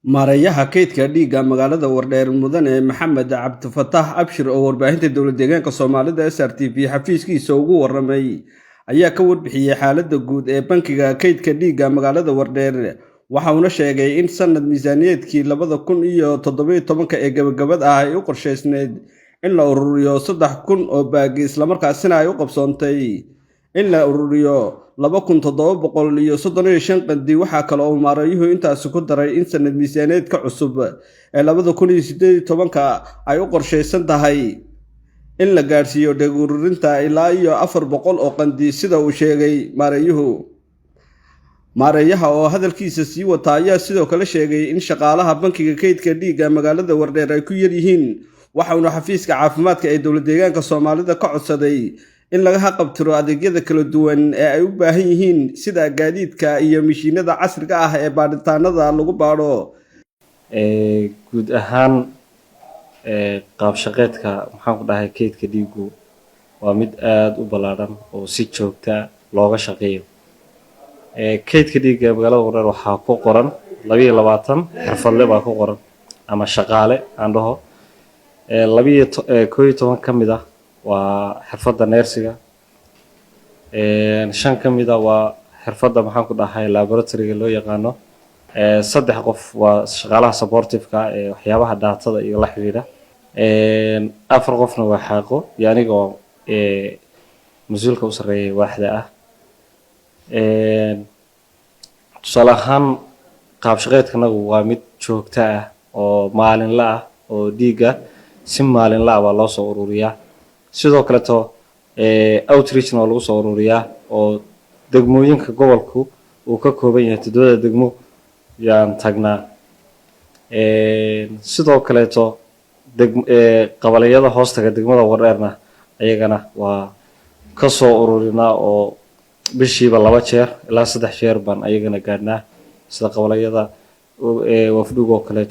Maareeyaha kaydka dhiigga magaalada Wardheer Mudane Maxamed Cabdifataax Abshir oo warbaahinta dowlad deegaanka Soomaalida SRTV xafiiskiisa ugu waramay ayaa ka warbixiyay xaaladda guud ee bankiga kaydka dhiigga magaalada Wardheer waxa uu sheegay in sanad miisaaniyaedkii 2017 ee gabagabada ah ay u qorshaysneed in la ururiyo 3,000 oo baag isla markaasina ay u qabsoontay in la ururiyo 2,735 qandi waxa kale oo maareeyuhu intaas ku daray in sanad miisaaniyaedka cusub ee 2018 ay u qorshaysan tahay in la gaarsiiyo dhig ururinta ilaa iyo 400 oo qandi sida uu sheegay maareeyaha oo hadalkiisa sii wata ayaa sidoo kale sheegay in shaqaalaha bankiga kaydka dhiigga magaalada Wardheer ay ku yar yihiin waxa uu xafiiska caafimaadka ee dowlad deegaanka Soomaalida ka codsaday in laga qabtiro adeegyada kala duwan ee ay u baahan yihiin sida gaadiidka iyo mishiinada casriga ah ee baadhitaanada lagu baadho guud ahaan qaab shaqeedka maxaan ku dhahay kaydka dhiiggu waa mid aad u ballaaran oo si joogta looga shaqeeyo kaydka dhiigga magaalada Wardheer waxaa ku qoran 22 xirfadle baa ku qoran ama shaqaale aan dhaho 12 ka mid ah waa xirfadda neersiga 5 ka mid ah waa xirfadda maxaan ku dhahay laboratory-ga loo yaqaano 3 qof waa shaqaalaha supportive-ka ee waxyaabaha daatada iyo la xiriira 4 qofna waa xaaqo iyo anigoo mas'uulka u sareeyay waaxda ah tusaale ahaan qaab shaqeedkanagu waa mid joogto ah oo maalinle ah oo dhiigga si maalinle ah baa loo soo ururiyaa sidoo kale outreach-na waa lagu soo ururiyaa oo degmooyinka gobolku uu ka kooban yahay 7 degmo yaan tagnaa sidoo kale qabaliyada hoostaga degmada Wardheerna ayagana waa ka soo ururinaa oo bishiiba 2 jeer ilaa 3 jeer baan ayagana gaadhnaa sida qabaliyada wafdugo kale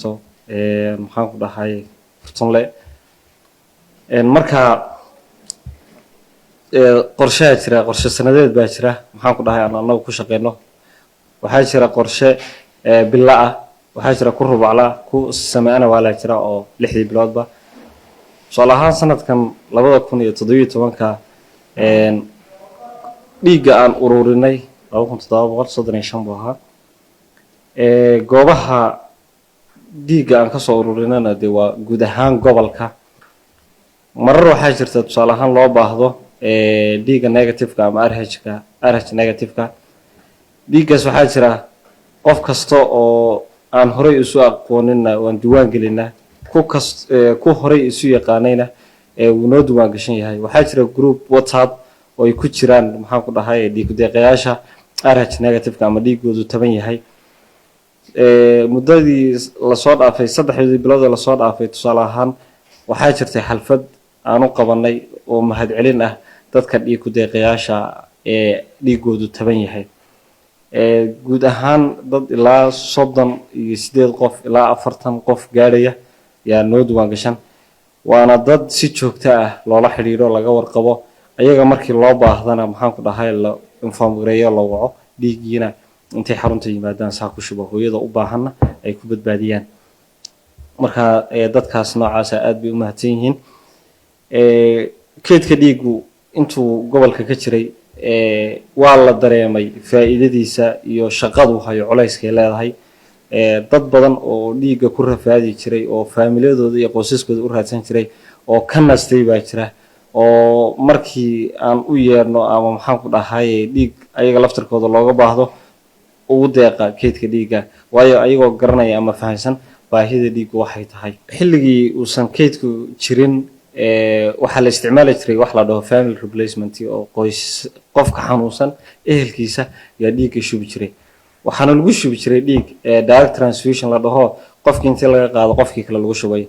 maxaan ku dhahay furtonle marka qorshe sanadeed baa jira maxaan ku dhahay anagu ku shaqeyno waxaa jira qorshe bila ah waxaa jira ku rubacla ku sameeyana waa la jira oo 6 biloodba soo lahaan sanadkan 2017 dhiigga aan ururinay 2,735 buu ahaa goobaha dhiigga aan ka soo ururinayna waa guud ahaan gobolka marar waxaa jirta tusaale ahaan loo baahdo dhiigga negative-ka ama RH negative-ka dhiiggaas waxaa jira qof kasta oo aan horey isu aqoonina waan diiwaan gelinaa ku horey isu yaqaanayna uu noo diiwaan gashan yahay waxaa jira group WhatsApp oo ay ku jiraan maxaan ku dhahay dhiig deeqayaasha RH negative-ka ama dhiiggoodu taban yahay muddadii la soo dhaafay 3 bilood la soo dhaafay tusaale ahaan waxaa jirtay xalfad aan u qabanay oo mahadcelin ah dadka dhiig deeqayaasha ee dhiiggoodu taban yahay guud ahaan dad ilaa 38 qof ilaa 40 qof gaaraya yaa noo diiwaan gashan waana dad si joogto ah loola xiriiro laga warqabo ayaga markii loo baahdana maxaan ku dhahay la inform gareeyo loo waco dhiiggiina intay xarunta yimaadaan saa ku shubo hooyada u baahanna ay ku badbaadiyaan marka dadkaas noocaas aad bay u mahadsan yihiin kaydka dhiiggu intuu gobolka ka jiray waa la dareemay faa'iidadiisa iyo shaqadu hayo culayska leedahay dad badan oo dhiigga ku rafaadi jiray oo faamiladooda iyo qoysaskooda u raadsan jiray oo ka nastay baa jira oo markii aan u yeerno ama maxaan ku dhahay dhiig ayaga laftirkooda looga baahdo ugu deeqa kaydka dhiigga waayo ayagoo garanaya ama fahansan baahida dhiiggu waxay tahay xilligii uusan kaydku jirin waxa la isticmaali jiray wax la dhaho family replacement oo qofka xanuunsan ehelkiisa yaa dhiigga shubi jiray waxaana lagu shubi jiray dhiig direct transfusion la dhaho qofkii intii laga qaado qofkii kale lagu shubay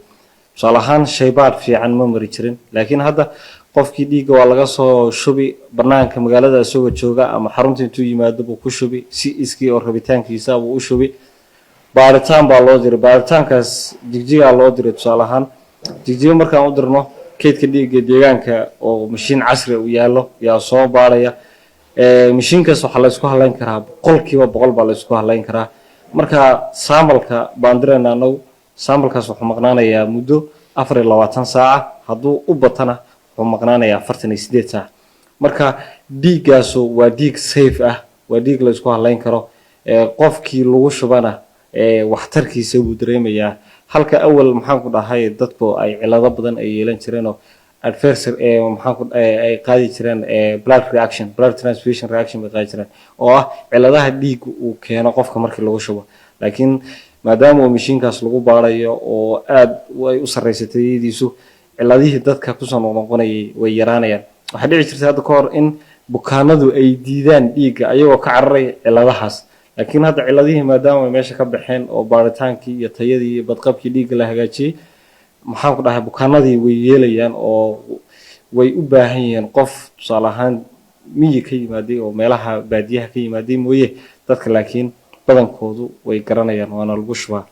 tusaale ahaan shaybaad fiican ma mari jirin laakiin hadda qofkii dhiigga waa laga soo shubi banaanka magaalada isagoo jooga ama xarunta intuu yimaado buu ku shubi si iskii oo rabitaankiisa buu u shubi baaritaan baa loo diray baaritaankaas jigjiga loo diray tusaale ahaan jigjiga markaan u dirno kaydka dhiigga deegaanka oo mashiin casri u yaalo yaa soo baaraya mashiinkaas waxa la isku halayn karaa boqolkiiba boqol baa la isku halayn karaa marka sambalka baan dirayna anagu sambalkaas wuxuu maqnaanayaa muddo 24 saac hadduu u batana wuxuu maqnaanayaa 48 saac marka dhiiggaas waa dhiig safe ah waa dhiig la isku halayn karo qofkii lagu shubana waxtarkiisa uu dareemayaa halka awal maxaan ku dhahay dadku ay cilado badan ay yeelan jireen oo adverse maxaan ku ay qaadi jireen blood transfusion reaction bay qaadi jireen oo ah ciladaha dhiig uu keeno qofka markii lagu shubo laakiin maadaama mashiinkaas lagu baarayo oo aad way u sareysatay iyadiisu ciladihii dadka ku soo noqonayay way yaraanayaan waxa dhici jirtay hadda ka hor in bukaanadu ay diidaan dhiigga ayagoo ka cararay ciladahaas laakiin hadda ciladihii maadaama meesha ka baxeen oo baaritaankii iyo tayadii iyo badqabkii dhiigga la hagaajiyay maxaan ku dhahay bukaanadii way yeelayaan oo way u baahan yihiin qof tusaale ahaan miyi ka yimaaday oo meelaha baadiyaha ka yimaaday mooye dadka laakiin badankoodu way garanayaan waana lagu shubaa